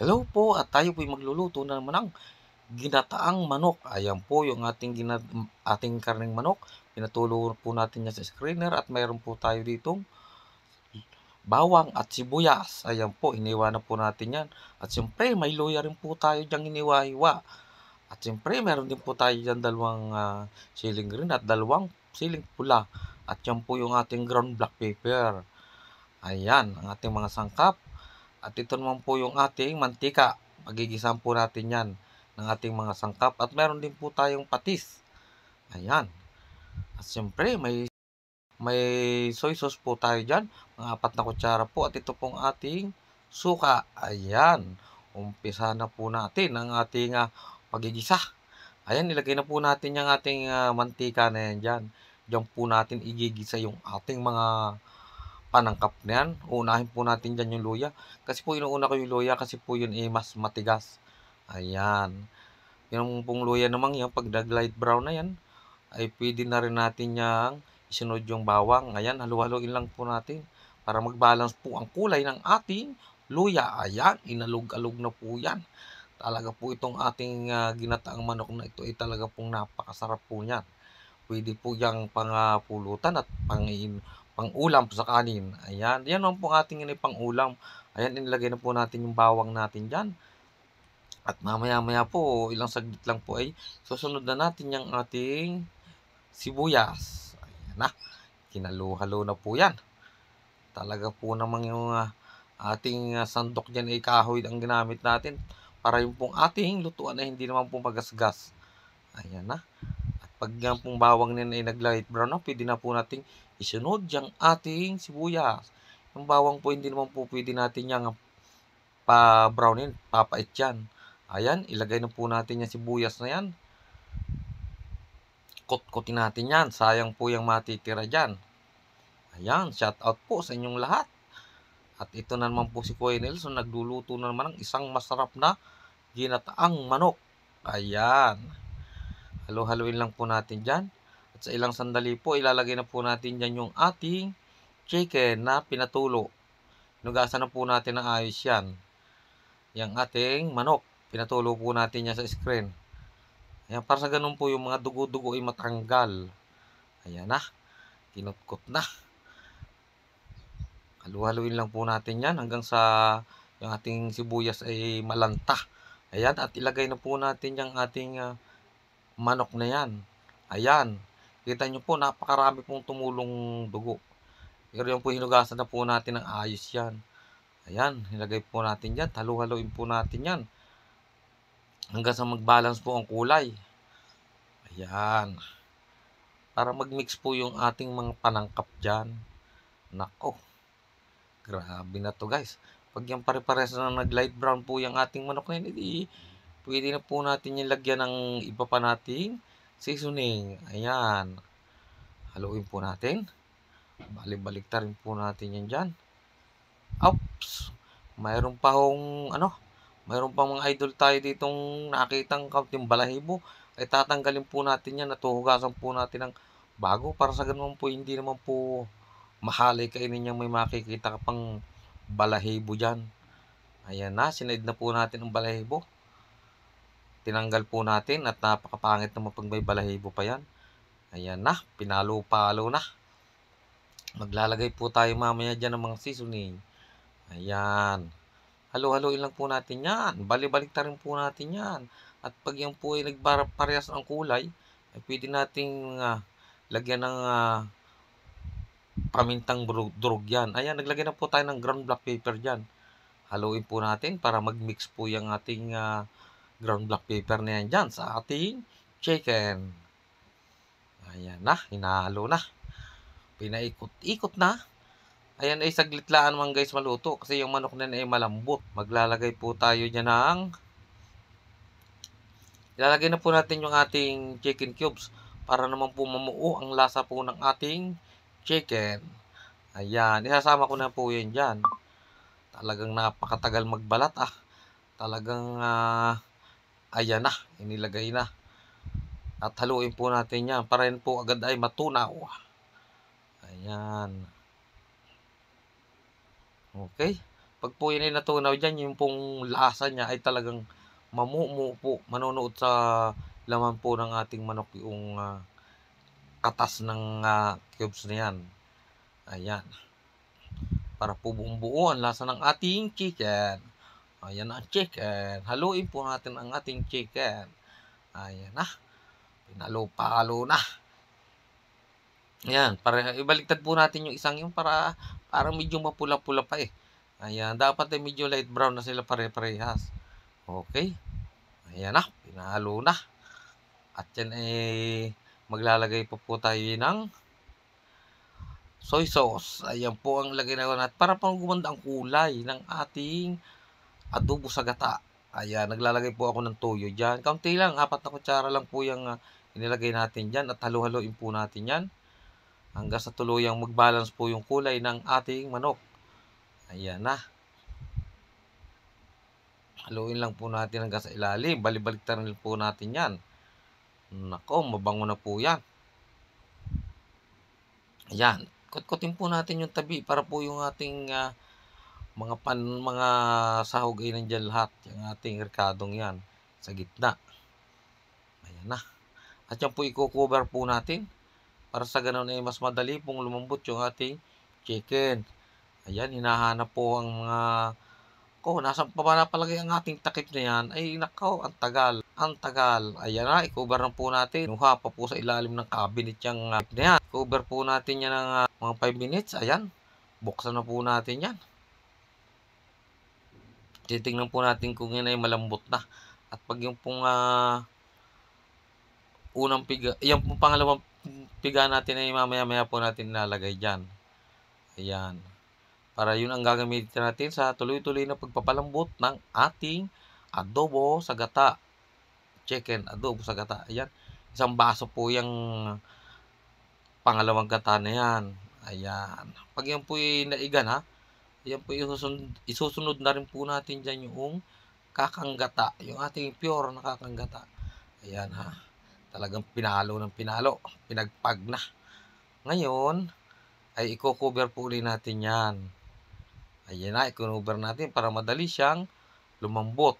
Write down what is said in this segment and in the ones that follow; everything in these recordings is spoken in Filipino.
Hello po at tayo po'y magluluto na naman ng ginataang manok. Ayan po yung ating karneng manok. Pinatulo po natin yan sa screener at mayroon po tayo ditong bawang at sibuyas. Ayan po, iniwa na po natin yan. At siyempre, may luya rin po tayo diyang iniwa-iwa. At siyempre, meron din po tayo dyan dalawang siling green at dalawang siling pula. At yan po yung ating ground black pepper. Ayan, ang ating mga sangkap. At ito naman po yung ating mantika. Magigisahan po natin yan ng ating mga sangkap. At meron din po tayong patis. Ayan. At siyempre, may soy sauce po tayo dyan. Mga 4 na kutsara po. At ito pong ating suka. Ayan. Umpisa na po natin ang ating pagigisa. Ayan, nilagay na po natin yung ating mantika na yan dyan. Diyan po natin igigisa yung ating mga panangkap na yan. Unahin po natin dyan yung luya. Kasi po inuuna ko yung luya kasi po yun mas matigas. Ayan. Yung pong luya naman yan, pag nag-light brown na yan, ay pwede na rin natin yung isunod yung bawang. Ayan, halu-haluin lang po natin para mag-balance po ang kulay ng ating luya. Ayan, inalog-alog na po yan. Talaga po itong ating ginataang manok na ito ay talaga pong napakasarap po niyan. Pwede po yang pulutan at pang-ulam sa kanin. Ayan, yan naman po ating pang-ulam. Ayan, inilagay na po natin yung bawang natin dyan. At mamaya-maya po, ilang saglit lang po ay susunod na natin yung ating sibuyas. Ayan na, kinalo-halo na po yan. Talaga po namang yung ating sandok dyan ay kahoy ang ginamit natin para yung pong ating lutuan ay hindi naman po magasgas. Ayan na. At pag yan pong bawang nila ay nag-light brown na, pwede na po nating isunod yung ating sibuyas. Yung bawang po hindi naman po pwede natin yung pa-brownin, papait yan. Ayan, ilagay na po natin yung sibuyas na yan. Kot-kotin natin yan. Sayang po yung matitira dyan. Ayan, shout out po sa inyong lahat. At ito na naman po si Kuya Nelson, nagluluto na naman ng isang masarap na ginataang manok. Ayan. Halo-haluin lang po natin dyan. At sa ilang sandali po, ilalagay na po natin dyan yung ating chicken na pinatulo. Nugasan na po natin ng ayos yan. Yung ating manok, pinatulo po natin yan sa screen. Ayan, para sa ganun po yung mga dugo-dugo ay matanggal. Ayan na, kinutkot na. Halu-haluin lang po natin yan hanggang sa yung ating sibuyas ay malanta. Ayan, at ilagay na po natin yung ating manok na yan. Ayan, kita nyo po napakarami pong tumulong dugo. Pero yung po hinugasan na po natin ng ayos yan. Ayan, ilagay po natin yan. Halu-haluin po natin yan hanggang sa mag-balance po ang kulay. Ayan, para mag-mix po yung ating mga panangkap dyan. Nako, grabe na to guys. Pag yung pare-pares na nag-light brown po yung ating manok na yun, edi pwede na po natin yung lagyan ng iba pa nating seasoning. Ayan, haluin po natin. Balik-balik ta rin po natin yan dyan. Oops, mayroon pa mayroon pa mga idol tayo ditong nakitang kaunting balahibo. Ay tatanggalin po natin yan at huhugasan po natin ng bago para sa ganun po hindi naman po mahalay kainin niyang may makikita ka pang balahibo dyan. Ayan na, sinaid na po natin ang balahibo. Tinanggal po natin at napakapangit naman pag may balahibo pa yan. Ayan na, pinalo-palo na. Maglalagay po tayo mamaya dyan ng mga seasoning. Ayan. Halo-haloin lang po natin yan. Bali-balik ta rin po natin yan. At pag yan po ay nagparehas ang kulay, ay pwede nating lagyan ng pamintang durog yan. Ayan, naglagay na po tayo ng ground black pepper dyan. Haluin po natin para mag-mix po yung ating ground black pepper na yan dyan sa ating chicken. Ayan na, hinahalo na. Pinaikot-ikot na. Ayan ay saglit lang naman guys maluto kasi yung manok na ay malambot. Maglalagay po tayo dyan ng ilalagay na po natin yung ating chicken cubes para naman po mamuo ang lasa po ng ating chicken. Ayan, isasama ko na po yun dyan. Talagang napakatagal magbalat Talagang ayan na, inilagay na. At haluin po natin yan para rin po agad ay matunaw. Ayan. Okay. Pag po yan ay natunaw diyan, yung pong lasa niya ay talagang mamumuo po, manunuot sa laman po ng ating manok yung katas ng cubes na yan. Ayan. Para po buong-buo ang lasa ng ating chicken. Ayan na ang chicken. Haluin po natin ang ating chicken. Ayan na. Pinalo-palo na. Ayan. Para ibaliktad po natin yung isang yung para medyo mapula-pula pa eh. Ayan. Dapat ay medyo light brown na sila pare-parehas. Okay. Ayan na. Pinalo na. At yan ay maglalagay po tayo ng soy sauce. Ayan po ang lagay na natin para pang gumanda ang kulay ng ating adobo sa gata. Ayan, naglalagay po ako ng toyo dyan. Kaunti lang, 4 na kutsara lang po yung inilagay natin dyan at halo-haloin po natin yan hanggang sa tuluyang mag-balance po yung kulay ng ating manok. Ayan na. Haluin lang po natin hanggang sa ilalim. Balibaliktarin po natin yan. Nako, mabango na po yan. Ayan. Kutkutin po natin yung tabi para po yung ating mga sahog ay nandiyan lahat. Yung ating ricadong yan sa gitna. Ayan na. At yan po i-cover po natin para sa ganun ay mas madali pong lumambot yung ating chicken. Ayan, hinahanap po ang mga nasa pa ba napalagay ang ating takip na yan? Ay nako, ang tagal. Ang tagal. Ayan na, i-cover na po natin. Nuha pa po sa ilalim ng cabinet yung na yan. Cover po natin yan ng mga 5 minutes. Ayan. Buksan na po natin yan. Titingnan po natin kung yan ay malambot na. At pag yung pong unang piga, yung pong pangalawang piga natin ay mamaya-maya po natin ilalagay dyan. Ayan. Para yun ang gagamitin natin sa tuloy-tuloy na pagpapalambot ng ating adobo sa gata. Chicken adobo sa gata. Ayan. Isang baso po yung pangalawang gata na yan. Ayan. Pag yan po naigan ha, ayan po isusunod na rin po natin dyan yung kakanggata. Yung ating pure na kakanggata. Ayan ha. Talagang pinalo ng pinalo. Pinagpag na. Ngayon, ay i-cover po ulit natin yan. Ayan na, i-cover natin para madali siyang lumambot.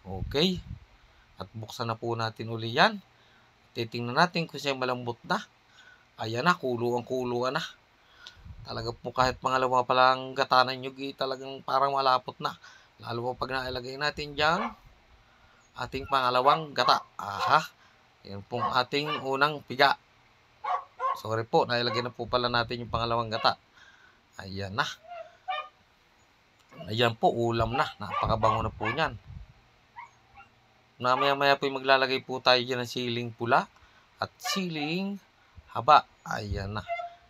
Okay. At buksan na po natin uli yan. Titingnan natin kung siya malambot na. Ayan na, kuluan na. Talaga po kahit pangalawa pa lang gata ng nyugi, talagang parang malapot na. Lalo po pag nailagay natin dyan, ating pangalawang gata. Aha. Yan pong ating unang piga. Sorry po, nailagay na po pala natin yung pangalawang gata. Ayan na. Ayan po, ulam na. Napakabango na po niyan. Maya-maya po maglalagay po tayo dyan ng siling pula at siling haba. Ayan na.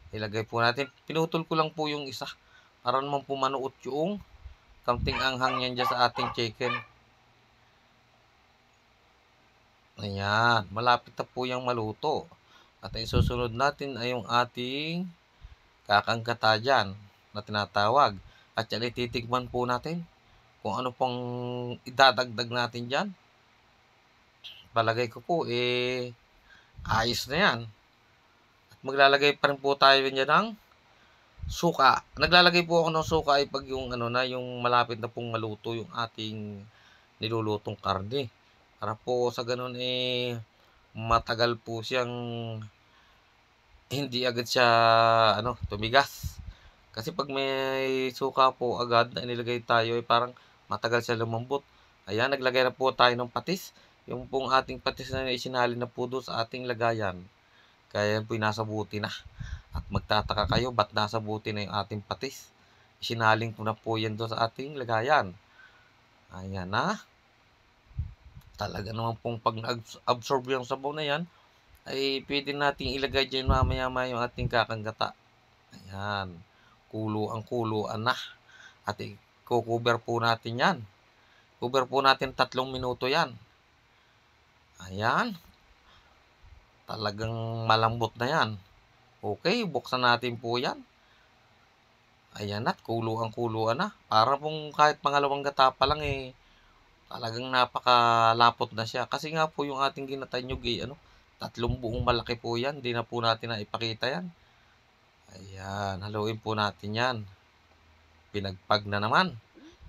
Ilagay po natin. Pinutol ko lang po yung isa para naman po manuot yung kaunting anghang yan dyan sa ating chicken. Ayan. Malapit na po yung maluto. At ang susunod natin ay yung ating kakanggata dyan na tinatawag. At yan ititikman po natin kung ano pong idadagdag natin dyan. Palagay ko po ayos na yan. At maglalagay pa rin po tayo dyan ng suka. Naglalagay po ako ng suka ay pag yung yung malapit na pong maluto yung ating nilulutong karne. Para po sa ganun matagal po siyang hindi agad siya tumigas. Kasi pag may suka po agad na inilagay tayo ay parang matagal siya lumambot. Ayan, naglagay na po tayo ng patis. Yung pong ating patis na isinali na po doon sa ating lagayan. Kaya yan po nasabuti na. At magtataka kayo, ba't nasabuti na yung ating patis? Isinaling ko na po yan doon sa ating lagayan. Ayan na. Talaga naman pong pag na-absorb yung sabaw na yan, ay pwede nating ilagay dyan mamaya-maya yung ating kakanggata. Ayan. Kuluan na. At i-cover po natin yan. Cover po natin 3 minuto yan. Ayan. Talagang malambot na yan. Okay, buksan natin po yan. Ayan at kuluan na. Para pong kahit pangalawang gata pa lang talagang napakalapot na siya. Kasi nga po yung ating ginatanyog 3 buong malaki po yan. Hindi na po natin na ipakita yan. Ayan, haluin po natin yan. pinagpag na naman.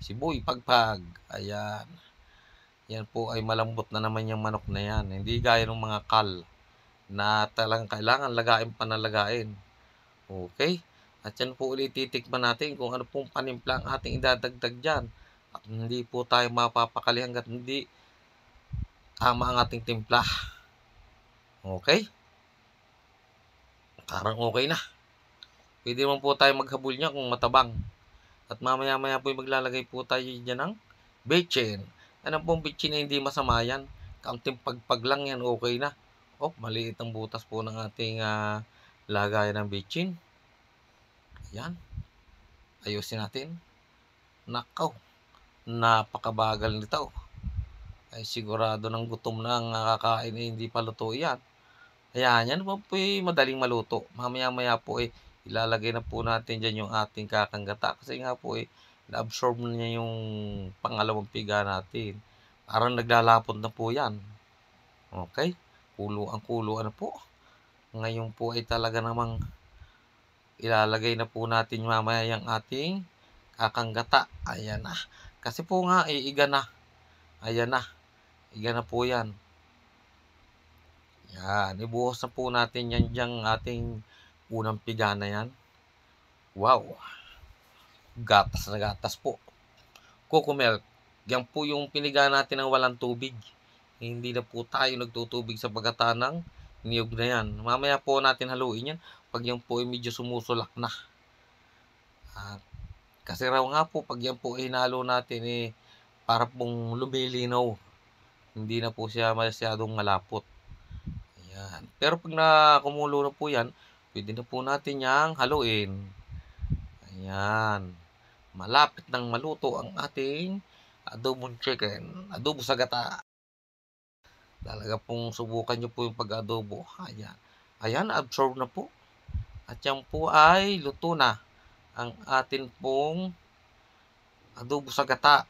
Siboy pagpag. Ayan. Yan po ay malambot na naman yung manok na yan. Hindi gaya ng mga kal na talagang kailangan lagain panalagain. Okay? At yan po ulit titikman natin kung ano pong panimpla ang ating idadagdag dyan. At hindi po tayo mapapakali hanggat hindi tama ang ating timpla. Okay? Parang okay na. Pwede naman po tayo maghabol niya kung matabang. At mamaya-maya po maglalagay po tayo dyan ng bechin. Ano pong bechin na hindi masama yan. Kaunting pagpag lang yan, okay na. Oh, maliit ang butas po ng ating lagayan ng bechin. Ayan. Ayusin natin. Nakaw. Napakabagal nito. Ay sigurado ng gutom na ang nakakain hindi pa luto yan. Ayan, yan po madaling maluto. Mamaya-maya po ilalagay na po natin dyan yung ating kakanggata. Kasi nga po na-absorb na niya yung pangalawang piga natin. Parang naglalapot na po yan. Okay? Kulo na po. Ngayon po ay talaga namang ilalagay na po natin mamaya yung ating kakanggata. Ayan na. Kasi po nga, iga na. Ayan na. Iga na po yan. Yan. Ibuhos na po natin yan diyang ating unang piga na yan. Wow. Gatas na gatas po. Coco milk. Yan po yung piniga natin ng walang tubig. Hindi na po tayo nagtutubig sa pagkata ng niyog na yan. Mamaya po natin haluin yan pag yan po ay medyo sumusulak na. Kasi raw nga po pag yan po hinalo natin para pong lumilinaw. Hindi na po siya masyadong malapot. Ayan. Pero pag nakumulo na po yan, pwede na po natin yang haluin. Ayan. Malapit nang maluto ang ating adobong chicken. Adobo sa gata. Talaga pong subukan nyo po yung pag-adobo. Ayan. Ayan, absorb na po. At yan po ay luto na ang atin pong adobo sa gata.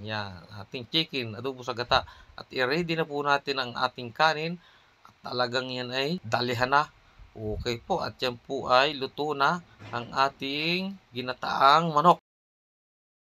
Ayan. Ating chicken, adobo sa gata. At i-ready na po natin ang ating kanin. At talagang yan ay dalihan na. Okay po. At yan po ay luto na ang ating ginataang manok.